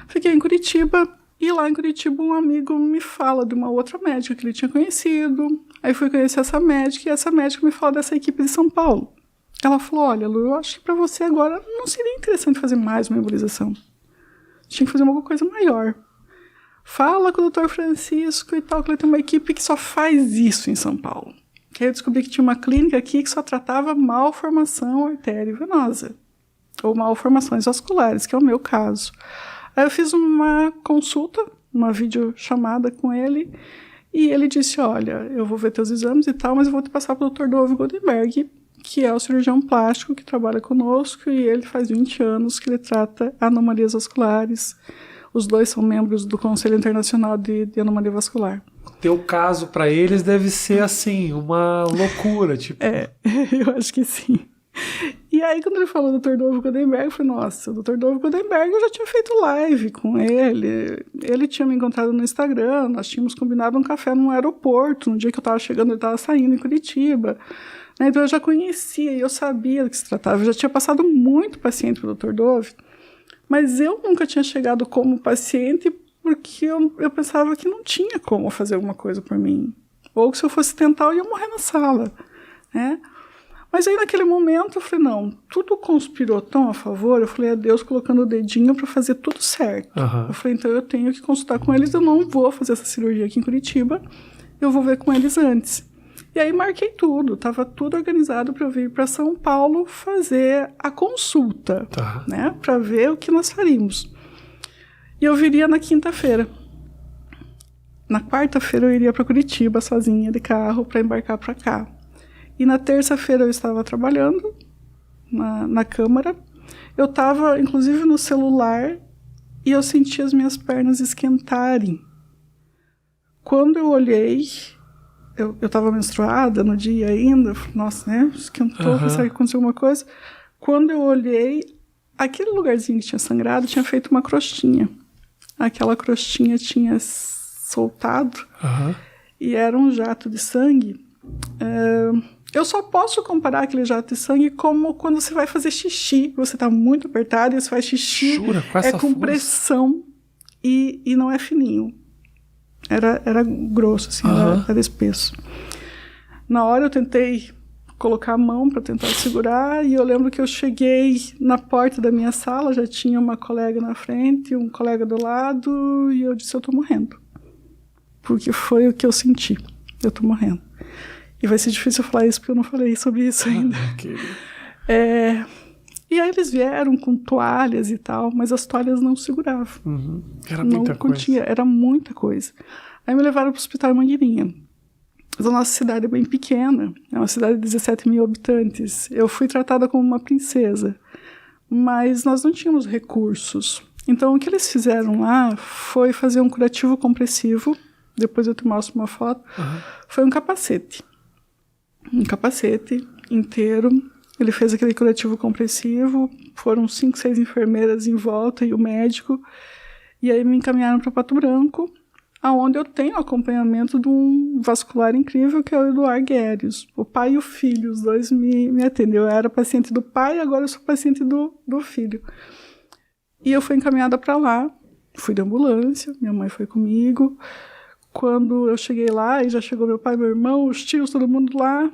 Fiquei em Curitiba, e lá em Curitiba um amigo me fala de uma outra médica que ele tinha conhecido. Aí fui conhecer essa médica, e essa médica me fala dessa equipe de São Paulo. Ela falou, olha, Lu, eu acho que para você agora não seria interessante fazer mais uma embolização. Tinha que fazer alguma coisa maior. Fala com o Dr. Francisco e tal, que ele tem uma equipe que só faz isso em São Paulo. Que aí eu descobri que tinha uma clínica aqui que só tratava malformação arteriovenosa, ou malformações vasculares, que é o meu caso. Aí eu fiz uma consulta, uma videochamada com ele, e ele disse, olha, eu vou ver teus exames e tal, mas eu vou te passar para o Dr. Dove Goldenberg, que é o cirurgião plástico que trabalha conosco, e ele faz 20 anos que ele trata anomalias vasculares. Os dois são membros do Conselho Internacional de Anomalia Vascular. O teu caso para eles deve ser, assim, uma loucura, tipo... Eu acho que sim. E aí, quando ele falou do Dr. Dove Goldenberg, eu falei, nossa, o Dr. Dove Goldenberg, eu já tinha feito live com ele. Ele tinha me encontrado no Instagram, nós tínhamos combinado um café no aeroporto. No dia que eu estava chegando, ele estava saindo em Curitiba. Então, eu já conhecia e eu sabia do que se tratava. Eu já tinha passado muito paciente para o Dr. Dove. Mas eu nunca tinha chegado como paciente porque eu pensava que não tinha como fazer alguma coisa por mim. Ou que se eu fosse tentar, eu ia morrer na sala, né? Mas aí naquele momento eu falei, não, tudo conspirou tão a favor, eu falei, é Deus colocando o dedinho para fazer tudo certo. Uhum. Eu falei, então eu tenho que consultar com eles, eu não vou fazer essa cirurgia aqui em Curitiba, eu vou ver com eles antes. E aí marquei tudo, estava tudo organizado para eu vir para São Paulo fazer a consulta, né, para ver o que nós faríamos. E eu viria na quinta-feira. Na quarta-feira eu iria para Curitiba sozinha de carro para embarcar para cá. E na terça-feira eu estava trabalhando na Câmara. Eu estava, inclusive, no celular e eu senti as minhas pernas esquentarem. Quando eu olhei... Eu estava menstruada no dia ainda, nossa, né, esquentou, pensei que aconteceu alguma coisa. Quando eu olhei, aquele lugarzinho que tinha sangrado tinha feito uma crostinha. Aquela crostinha tinha soltado e era um jato de sangue. Eu só posso comparar aquele jato de sangue como quando você vai fazer xixi, você está muito apertado e você faz xixi, com pressão e não é fininho. Era grosso, assim, era espesso. Na hora eu tentei colocar a mão para tentar segurar e eu lembro que eu cheguei na porta da minha sala, já tinha uma colega na frente, um colega do lado e eu disse, eu tô morrendo. Porque foi o que eu senti, eu tô morrendo. E vai ser difícil eu falar isso porque eu não falei sobre isso ainda. E aí eles vieram com toalhas e tal, mas as toalhas não seguravam. Era muita coisa. Era muita coisa. Aí me levaram para o Hospital Mangueirinha. Mas a nossa cidade é bem pequena, é uma cidade de 17 mil habitantes. Eu fui tratada como uma princesa, mas nós não tínhamos recursos. Então o que eles fizeram lá foi fazer um curativo compressivo, depois eu te mostro uma foto, foi um capacete inteiro. Ele fez aquele curativo compressivo, foram 5, 6 enfermeiras em volta e o médico, e aí me encaminharam para Pato Branco, aonde eu tenho acompanhamento de um vascular incrível, que é o Eduardo Guérios. O pai e o filho, os dois me atendem. Eu era paciente do pai, agora eu sou paciente do filho. E eu fui encaminhada para lá, fui de ambulância, minha mãe foi comigo. Quando eu cheguei lá, e já chegou meu pai, meu irmão, os tios, todo mundo lá,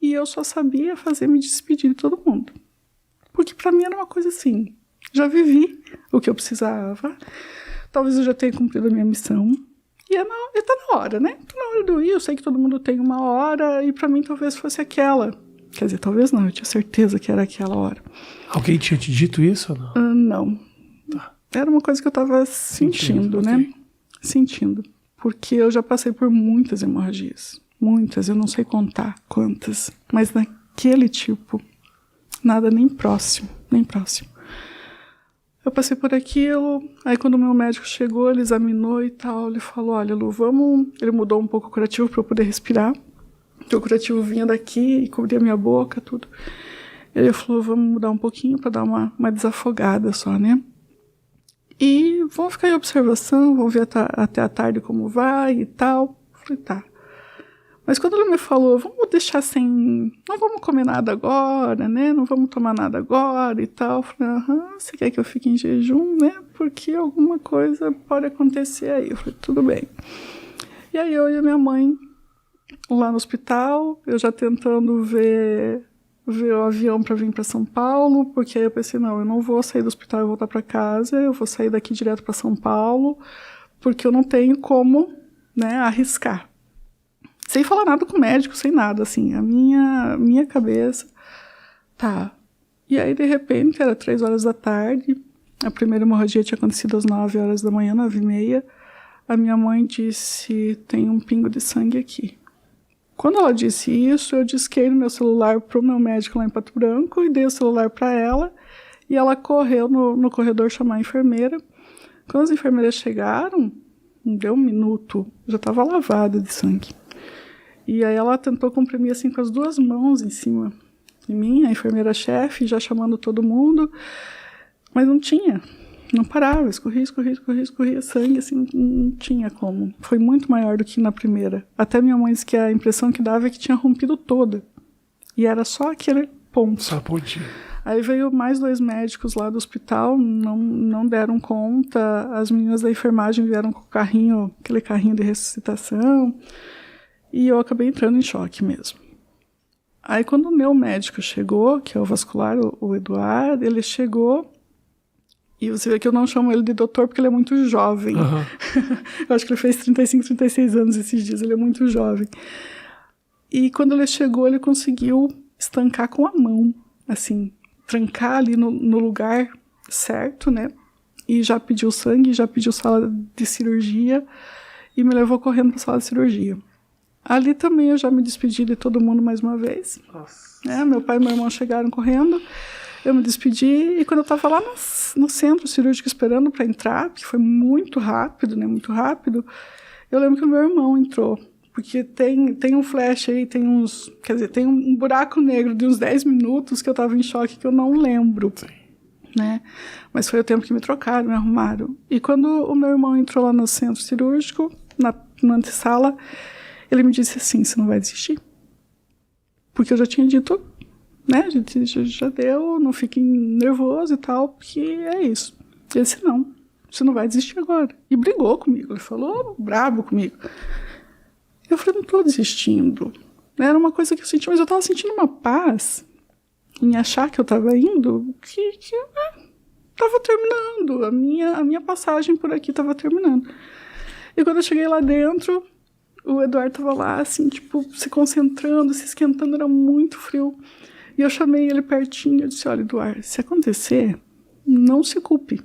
e eu só sabia me despedir de todo mundo. Porque para mim era uma coisa assim, já vivi o que eu precisava, talvez eu já tenha cumprido a minha missão, e tá na hora, né? Tá na hora de eu ir, eu sei que todo mundo tem uma hora, e para mim talvez fosse aquela. Quer dizer, talvez não, eu tinha certeza que era aquela hora. Alguém tinha te dito isso ou não? Não. Tá. Era uma coisa que eu tava sentindo, né? Sentindo. Porque eu já passei por muitas hemorragias. Muitas, eu não sei contar quantas, mas naquele tipo, nada nem próximo. Eu passei por aquilo, aí quando o meu médico chegou, ele examinou e tal, ele falou, olha, Lu, ele mudou um pouco o curativo para eu poder respirar, porque o curativo vinha daqui e cobria minha boca, tudo. Ele falou, vamos mudar um pouquinho para dar uma desafogada só, né? E vamos ficar em observação, vamos ver até a tarde como vai e tal. Eu falei, tá. Mas quando ele me falou, vamos deixar sem... Não vamos comer nada agora, né? Não vamos tomar nada agora e tal. Eu falei, você quer que eu fique em jejum, né? Porque alguma coisa pode acontecer aí. Eu falei, tudo bem. E aí eu e a minha mãe lá no hospital, eu já tentando ver o avião para vir para São Paulo, porque aí eu pensei, não, eu não vou sair do hospital e voltar para casa, eu vou sair daqui direto para São Paulo, porque eu não tenho como, né, arriscar. Sem falar nada com o médico, sem nada, assim, a minha cabeça, tá. E aí, de repente, era 3 horas da tarde, a primeira hemorragia tinha acontecido às 9 horas da manhã, 9h30, a minha mãe disse, tem um pingo de sangue aqui. Quando ela disse isso, eu disquei no meu celular pro meu médico lá em Pato Branco e dei o celular para ela, e ela correu no corredor chamar a enfermeira. Quando as enfermeiras chegaram, não deu 1 minuto, já estava lavada de sangue. E aí ela tentou comprimir assim com as 2 mãos em cima de mim, a enfermeira-chefe, já chamando todo mundo, mas não tinha. Não parava, escorria sangue, assim, não tinha como. Foi muito maior do que na primeira. Até minha mãe disse que a impressão que dava é que tinha rompido toda. E era só aquele ponto. Só pontinho. Aí veio mais 2 médicos lá do hospital, não deram conta. As meninas da enfermagem vieram com o carrinho, aquele carrinho de ressuscitação. E eu acabei entrando em choque mesmo. Aí quando o meu médico chegou, que é o vascular, o Eduardo, ele chegou... E você vê que eu não chamo ele de doutor porque ele é muito jovem. Uhum. Eu acho que ele fez 35, 36 anos esses dias, ele é muito jovem. E quando ele chegou, ele conseguiu estancar com a mão, assim, trancar ali no lugar certo, né? E já pediu sangue, já pediu sala de cirurgia e me levou correndo para a sala de cirurgia. Ali também eu já me despedi de todo mundo mais uma vez. Nossa. Meu pai e meu irmão chegaram correndo. Eu me despedi e quando eu estava lá no centro cirúrgico esperando para entrar, porque foi muito rápido, né? Muito rápido, eu lembro que o meu irmão entrou. Porque tem um flash aí, tem um buraco negro de uns 10 minutos que eu estava em choque que eu não lembro. Sim. Né? Mas foi o tempo que me trocaram, me arrumaram. E quando o meu irmão entrou lá no centro cirúrgico, na antessala, ele me disse assim, você não vai desistir? Porque eu já tinha dito... Né? Já deu, não fiquem nervoso e tal, porque é isso. Ele disse, não, você não vai desistir agora. E brigou comigo, ele falou brabo comigo. Eu falei, não estou desistindo. Era uma coisa que eu senti, mas eu estava sentindo uma paz em achar que eu estava indo, que estava terminando, a minha passagem por aqui estava terminando. E quando eu cheguei lá dentro, o Eduardo estava lá, assim, tipo, se concentrando, se esquentando, era muito frio. E eu chamei ele pertinho, eu disse, olha, Eduardo, se acontecer, não se culpe,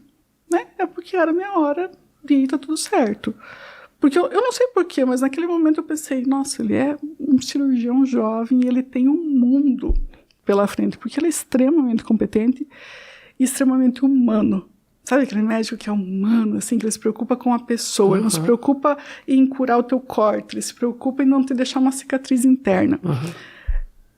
né? É porque era a minha hora de ir, tá tudo certo. Porque eu não sei porquê, mas naquele momento eu pensei, nossa, ele é um cirurgião jovem e ele tem um mundo pela frente, porque ele é extremamente competente e extremamente humano. Sabe aquele médico que é humano, assim, que ele se preocupa com a pessoa, ele não se preocupa em curar o teu corte, ele se preocupa em não te deixar uma cicatriz interna.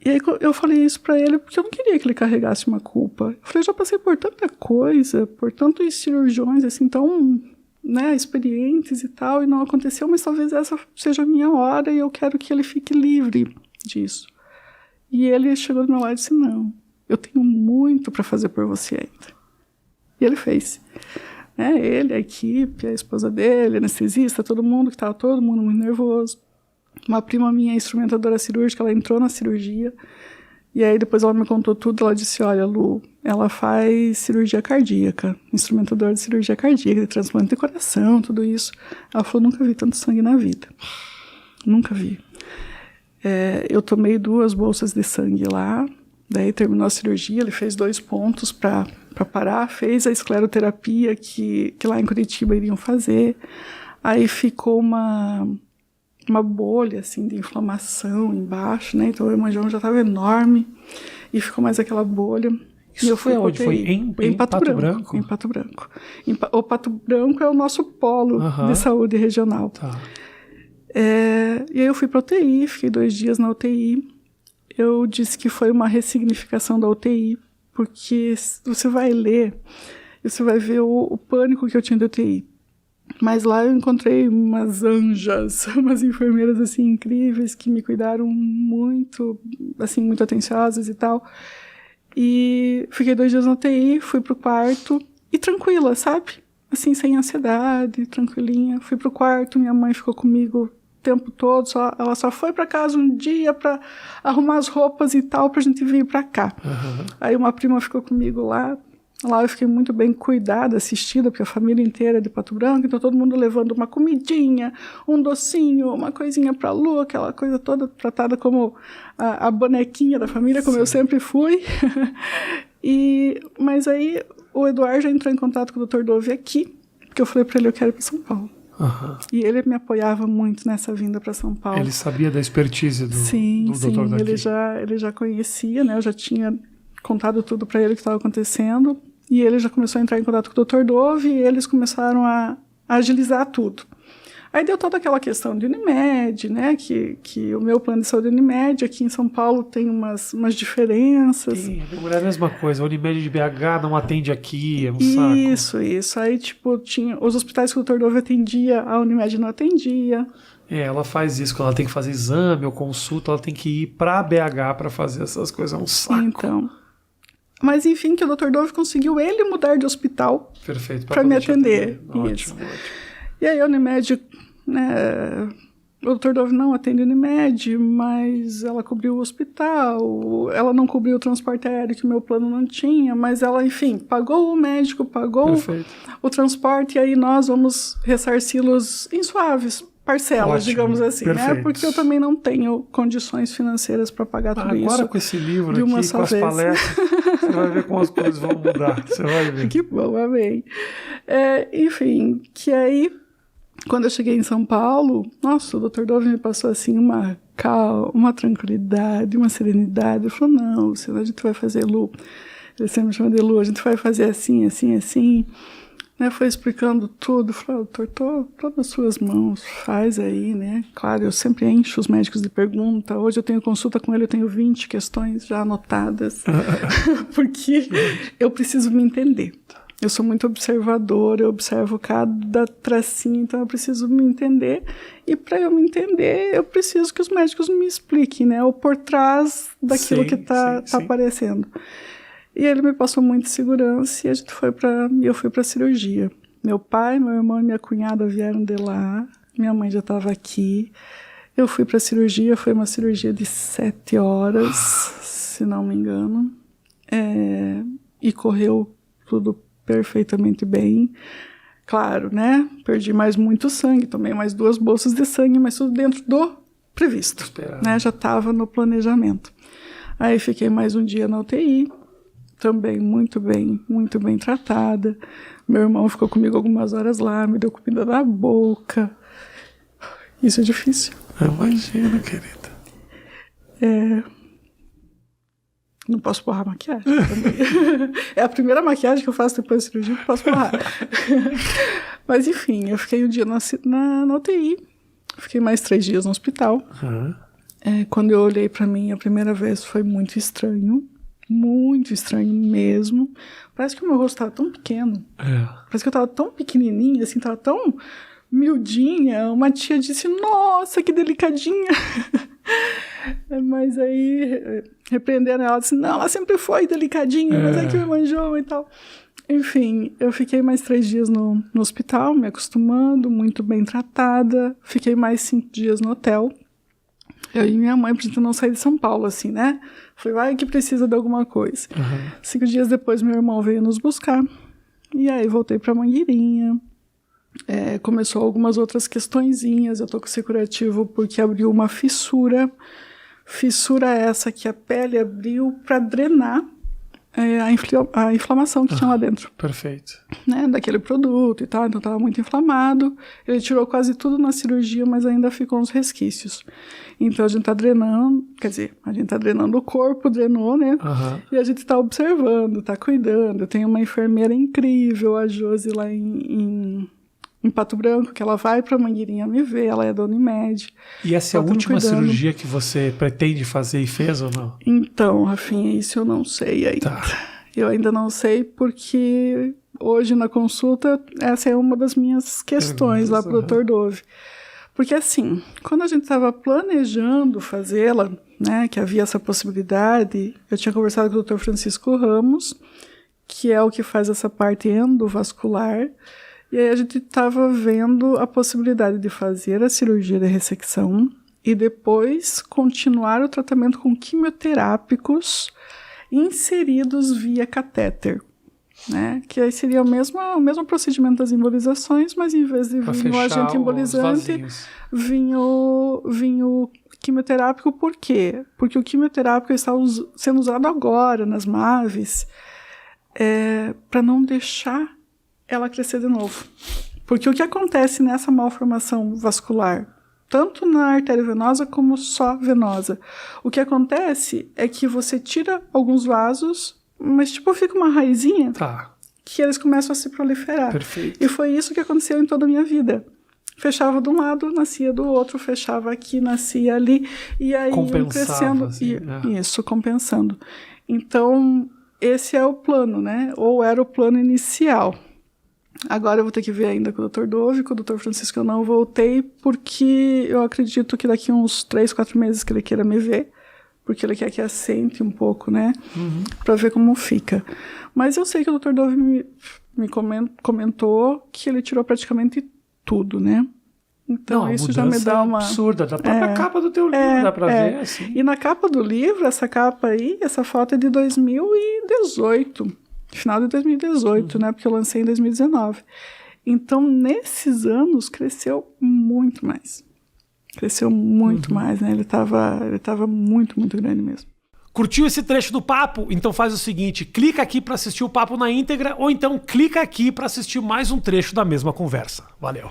E aí eu falei isso pra ele porque eu não queria que ele carregasse uma culpa. Eu falei, eu já passei por tanta coisa, por tantos cirurgiões, assim, tão, né, experientes e tal, e não aconteceu, mas talvez essa seja a minha hora e eu quero que ele fique livre disso. E ele chegou do meu lado e disse, não, eu tenho muito pra fazer por você ainda. E ele fez. Ele, a equipe, a esposa dele, a anestesista, todo mundo, que estava todo mundo muito nervoso. Uma prima minha, instrumentadora cirúrgica, ela entrou na cirurgia e aí depois ela me contou tudo, ela disse, olha, Lu, ela faz cirurgia cardíaca, instrumentadora de cirurgia cardíaca, de transplante de coração, tudo isso. Ela falou, nunca vi tanto sangue na vida. Nunca vi. Eu tomei 2 bolsas de sangue lá, daí terminou a cirurgia, ele fez 2 pontos para parar, fez a escleroterapia que lá em Curitiba iriam fazer, aí ficou uma bolha, assim, de inflamação embaixo, né? Então o hemangioma já estava enorme e ficou mais aquela bolha. Isso foi onde? Foi em Pato Branco? Em Pato Branco. O Pato Branco é o nosso polo de saúde regional. Tá. E aí eu fui para UTI, fiquei 2 dias na UTI. Eu disse que foi uma ressignificação da UTI, porque você vai ler e você vai ver o pânico que eu tinha de UTI. Mas lá eu encontrei umas anjas, umas enfermeiras, assim, incríveis, que me cuidaram muito, assim, muito atenciosas e tal. E fiquei 2 dias na UTI, fui pro quarto e tranquila, sabe? Assim, sem ansiedade, tranquilinha. Fui pro quarto, minha mãe ficou comigo o tempo todo, ela só foi pra casa um dia pra arrumar as roupas e tal, pra gente vir pra cá. Aí uma prima ficou comigo lá. Lá eu fiquei muito bem cuidada, assistida, porque a família inteira é de Pato Branco, então todo mundo levando uma comidinha, um docinho, uma coisinha pra Lu, aquela coisa toda tratada como a bonequinha da família, como eu sempre fui. Mas aí o Eduardo já entrou em contato com o Dr. Dove aqui, porque eu falei pra ele, eu quero ir pra São Paulo. E ele me apoiava muito nessa vinda para São Paulo. Ele sabia da expertise do doutor daqui. Ele já conhecia, né? Eu já tinha contado tudo para ele que estava acontecendo. E ele já começou a entrar em contato com o Dr. Dove e eles começaram a agilizar tudo. Aí deu toda aquela questão de Unimed, né? Que o meu plano de saúde Unimed aqui em São Paulo tem umas diferenças. Sim, é a mesma coisa. A Unimed de BH não atende aqui, é um saco. Isso. Aí, tipo, tinha os hospitais que o Dr. Dove atendia, a Unimed não atendia. Ela faz isso. Quando ela tem que fazer exame ou consulta, ela tem que ir pra BH para fazer essas coisas. É um saco. Então... Mas, enfim, que o Dr. Dove conseguiu ele mudar de hospital para me atender. Ótimo. E aí a Unimed, né, o Dr. Dove não atende a Unimed, mas ela cobriu o hospital, ela não cobriu o transporte aéreo que o meu plano não tinha, mas ela, enfim, pagou o médico, pagou o transporte, e aí nós vamos ressarci-los em suaves parcelas, digamos assim, né? Porque eu também não tenho condições financeiras para pagar tudo isso. Agora com esse livro aqui, com as palestras, você vai ver como as coisas vão mudar. Você vai ver. Que bom, amém. Enfim, que aí, quando eu cheguei em São Paulo, nossa, o Dr. Dove me passou assim uma calma, uma tranquilidade, uma serenidade. Ele falou, não, a gente vai fazer, Lu. Ele sempre me chama de Lu, a gente vai fazer assim, assim, assim. Né, foi explicando tudo, falou, doutor, tô nas suas mãos, faz aí, né? Claro, eu sempre encho os médicos de pergunta. Hoje eu tenho consulta com ele, eu tenho 20 questões já anotadas, porque eu preciso me entender. Eu sou muito observadora, eu observo cada tracinho, então eu preciso me entender. E para eu me entender, eu preciso que os médicos me expliquem, né? O por trás daquilo que tá aparecendo. E ele me passou muita segurança e eu fui para cirurgia. Meu pai, meu irmão e minha cunhada vieram de lá. Minha mãe já estava aqui. Eu fui para cirurgia, foi uma cirurgia de 7 horas, se não me engano. E correu tudo perfeitamente bem. Claro, né? Perdi mais muito sangue, tomei mais 2 bolsas de sangue, mas tudo dentro do previsto. Né? Já estava no planejamento. Aí fiquei mais um dia na UTI. Também muito bem tratada. Meu irmão ficou comigo algumas horas lá, me deu comida na boca. Isso é difícil. Imagina, querida. Não posso borrar a maquiagem também. É a primeira maquiagem que eu faço depois da cirurgia, que eu posso borrar. Mas enfim, eu fiquei um dia na UTI. Fiquei mais 3 dias no hospital. Quando eu olhei pra mim a primeira vez, foi muito estranho. Muito estranho mesmo. Parece que o meu rosto estava tão pequeno. Parece que eu estava tão pequenininha, assim, estava tão miudinha. Uma tia disse, nossa, que delicadinha. Mas aí, repreendendo ela, disse, não, ela sempre foi delicadinha, mas é que me manjou e tal. Enfim, eu fiquei mais 3 dias no hospital, me acostumando, muito bem tratada. Fiquei mais 5 dias no hotel. Eu e minha mãe, pra gente não sair de São Paulo, assim, né? Falei, vai que precisa de alguma coisa. 5 dias depois, meu irmão veio nos buscar. E aí, voltei pra Mangueirinha. Começou algumas outras questõezinhas. Eu tô com esse curativo porque abriu uma fissura. Fissura essa que a pele abriu pra drenar a inflamação que tinha lá dentro. Perfeito. Né, daquele produto e tal, então estava muito inflamado. Ele tirou quase tudo na cirurgia, mas ainda ficou uns resquícios. Então a gente tá drenando, quer dizer, a gente tá drenando o corpo, drenou, né? E a gente tá observando, tá cuidando. Eu tenho uma enfermeira incrível, a Josi, lá em Pato Branco, que ela vai pra Mangueirinha me ver, ela é da Unimed. E essa é a última cirurgia que você pretende fazer e fez ou não? Então, Rafinha, isso eu não sei ainda. Eu ainda não sei porque hoje na consulta, essa é uma das minhas questões lá pro Dr. Dove. Porque assim, quando a gente estava planejando fazê-la, né, que havia essa possibilidade, eu tinha conversado com o Dr. Francisco Ramos, que é o que faz essa parte endovascular, e aí a gente estava vendo a possibilidade de fazer a cirurgia de ressecção e depois continuar o tratamento com quimioterápicos inseridos via catéter, né? Que aí seria o mesmo procedimento das embolizações, mas em vez de vir o agente embolizante, vinha o quimioterápico. Por quê? Porque o quimioterápico está sendo usado agora nas MAVs para não deixar ela crescer de novo. Porque o que acontece nessa malformação vascular, tanto na artéria venosa como só venosa, o que acontece é que você tira alguns vasos, mas tipo fica uma raizinha que eles começam a se proliferar. Perfeito. E foi isso que aconteceu em toda a minha vida. Fechava de um lado, nascia do outro, fechava aqui, nascia ali, e aí crescendo. Assim, Isso, compensando. Então, esse é o plano, né? Ou era o plano inicial. Agora eu vou ter que ver ainda com o Dr. Dove, com o Dr. Francisco eu não voltei, porque eu acredito que daqui uns 3, 4 meses que ele queira me ver, porque ele quer que assente um pouco, né? Para ver como fica. Mas eu sei que o Dr. Dove me comentou que ele tirou praticamente tudo, né? Então não, isso já me dá uma... absurda, da própria capa do teu livro, dá pra ver, assim. E na capa do livro, essa capa aí, essa foto é de 2018, final de 2018, né? Porque eu lancei em 2019. Então, nesses anos, cresceu muito mais. Cresceu muito mais, né? Ele tava muito, muito grande mesmo. Curtiu esse trecho do papo? Então faz o seguinte, clica aqui para assistir o papo na íntegra ou então clica aqui para assistir mais um trecho da mesma conversa. Valeu!